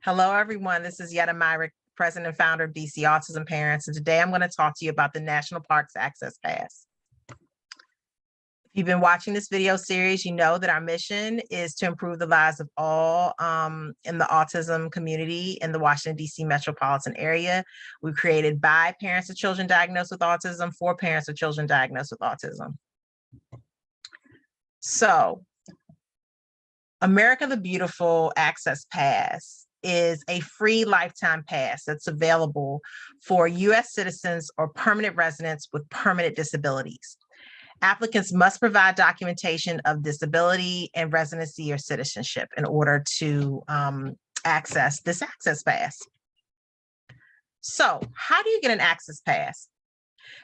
Hello, everyone. This is Yetta Myrick, President and founder of DC Autism Parents, and today I'm going to talk to you about the National Parks Access Pass. If you've been watching this video series, you know that our mission is to improve the lives of all in the autism community in the Washington, D.C. metropolitan area. We created by parents of children diagnosed with autism for parents of children diagnosed with autism. So, America the Beautiful Access Pass is a free lifetime pass that's available for U.S. citizens or permanent residents with permanent disabilities. Applicants must provide documentation of disability and residency or citizenship in order to access this access pass. So, how do you get an access pass?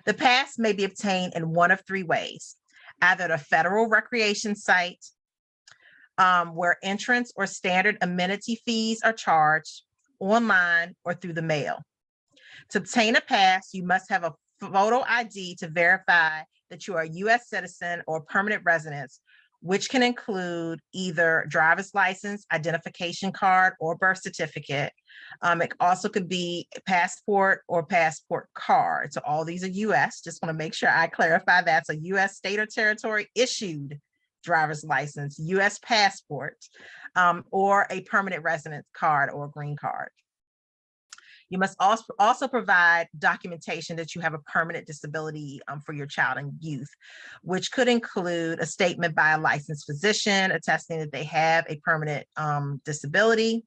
The pass may be obtained in one of three ways: either at a federal recreation site, where entrance or standard amenity fees are charged, online, or through the mail. To obtain a pass, you must have a photo ID to verify that you are a U.S. citizen or permanent resident, which can include either driver's license, identification card, or birth certificate. It also could be a passport or passport card. So all these are U.S. Just want to make sure I clarify that's a U.S. state or territory issued driver's license, U.S. passport, or a permanent residence card or green card. You must also provide documentation that you have a permanent disability for your child and youth, which could include a statement by a licensed physician attesting that they have a permanent disability,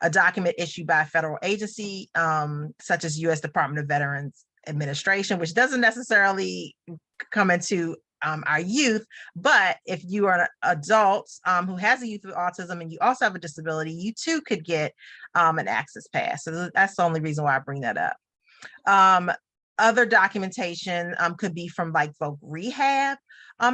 a document issued by a federal agency, such as U.S. Department of Veterans Administration, which doesn't necessarily come into our youth, but if you are an adult who has a youth with autism and you also have a disability, you too could get an access pass. So that's the only reason why I bring that up. Other documentation could be from like voc rehab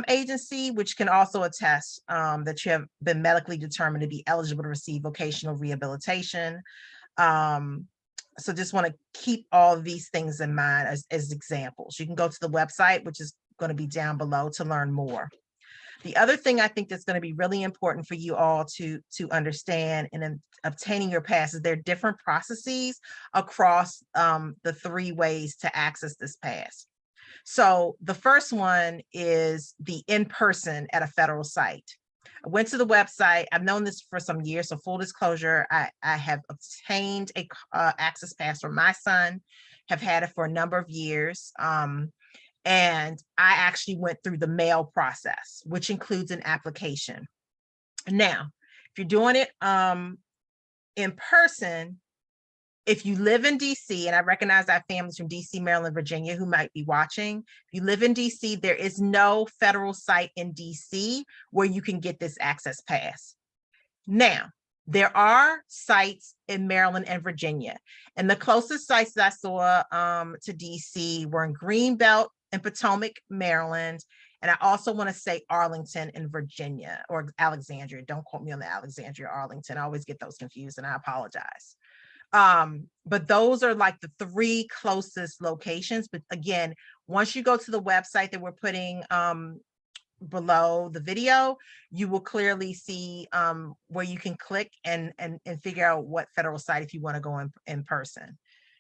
agency, which can also attest that you have been medically determined to be eligible to receive vocational rehabilitation. So just want to keep all of these things in mind as examples. You can go to the website, which is going to be down below, to learn more. The other thing I think that's going to be really important for you all to understand in obtaining your pass is there are different processes across the three ways to access this pass. So the first one is the in-person at a federal site. I went to the website. I've known this for some years, so full disclosure, I have obtained a access pass for my son, have had it for a number of years. And I actually went through the mail process, which includes an application. Now, if you're doing it in person, if you live in DC, and I recognize I have families from DC, Maryland, Virginia who might be watching. If you live in DC, there is no federal site in DC where you can get this access pass. Now, there are sites in Maryland and Virginia, and the closest sites that I saw to DC were in Greenbelt and Potomac, Maryland. And I also want to say Arlington in Virginia, or Alexandria. Don't quote me on the Alexandria, Arlington. I always get those confused and I apologize. But those are like the three closest locations. But again, once you go to the website that we're putting below the video, you will clearly see where you can click and figure out what federal site if you want to go in person.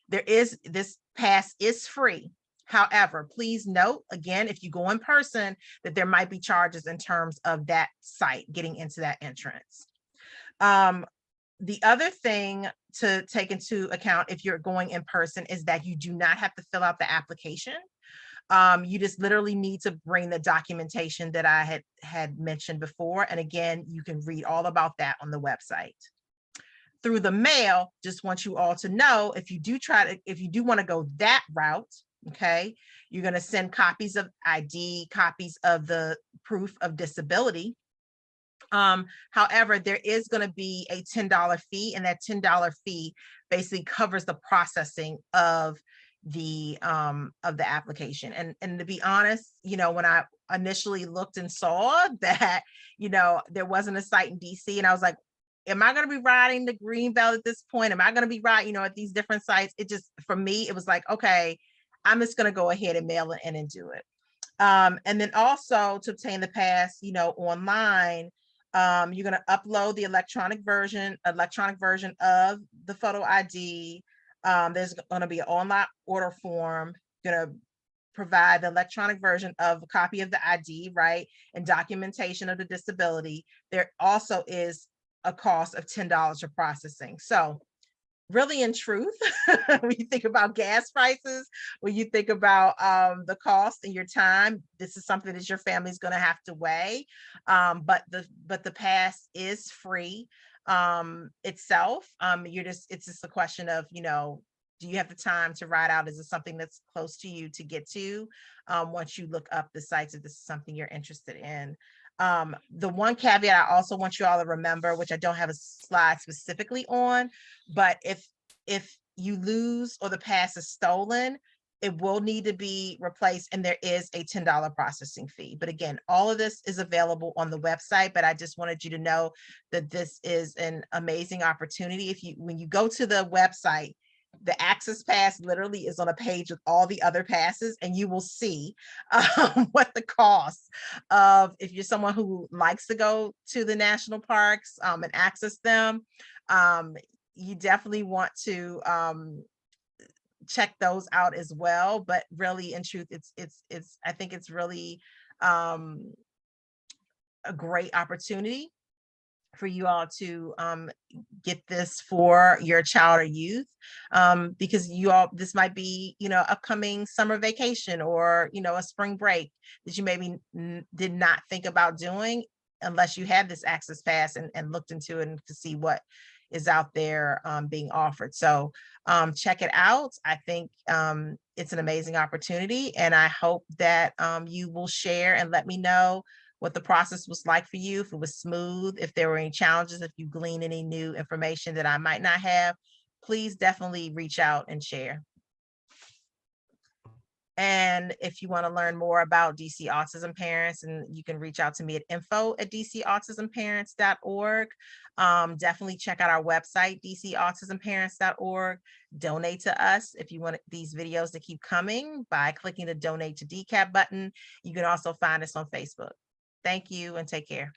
This pass is free. However, please note, again, if you go in person, that there might be charges in terms of that site getting into that entrance. The other thing to take into account if you're going in person is that you do not have to fill out the application. You just literally need to bring the documentation that I had mentioned before. And again, you can read all about that on the website. Through the mail, just want you all to know, if you do want to go that route, okay, you're going to send copies of ID, copies of the proof of disability. However, there is going to be a $10 fee, and that $10 fee basically covers the processing of the application. And to be honest, when I initially looked and saw that, there wasn't a site in DC, and I was like, am I going to be riding the Greenbelt at this point? Am I going to be riding, at these different sites? It just, for me, it was like, okay, I'm just going to go ahead and mail it in and do it. And then also to obtain the pass, online, You're going to upload the electronic version of the photo ID. There's going to be an online order form. You're going to provide the electronic version of a copy of the ID, right, and documentation of the disability. There also is a cost of $10 for processing. So really, in truth, when you think about gas prices, when you think about the cost and your time, this is something that your family's going to have to weigh. But the pass is free itself. It's just a question of, do you have the time to ride out? Is it something that's close to you to get to? Once you look up the sites, if this is something you're interested in. The one caveat I also want you all to remember, which I don't have a slide specifically on, but if you lose or the pass is stolen, it will need to be replaced, and there is a $10 processing fee. But again, all of this is available on the website, but I just wanted you to know that this is an amazing opportunity. When you go to the website, the access pass literally is on a page with all the other passes, and you will see what the cost of, if you're someone who likes to go to the national parks and access them, you definitely want to check those out as well. But really, in truth, I think it's really a great opportunity for you all to get this for your child or youth, because this might be, upcoming summer vacation, or, a spring break that you maybe did not think about doing unless you had this access pass and looked into it and to see what is out there being offered. So check it out. I think it's an amazing opportunity, and I hope that you will share and let me know what the process was like for you, if it was smooth, if there were any challenges, if you glean any new information that I might not have. Please definitely reach out and share. And if you want to learn more about DC Autism Parents, and you can reach out to me at info@dcautismparents.org. Definitely check out our website, dcautismparents.org. Donate to us if you want these videos to keep coming by clicking the donate to DCAP button. You can also find us on Facebook. Thank you and take care.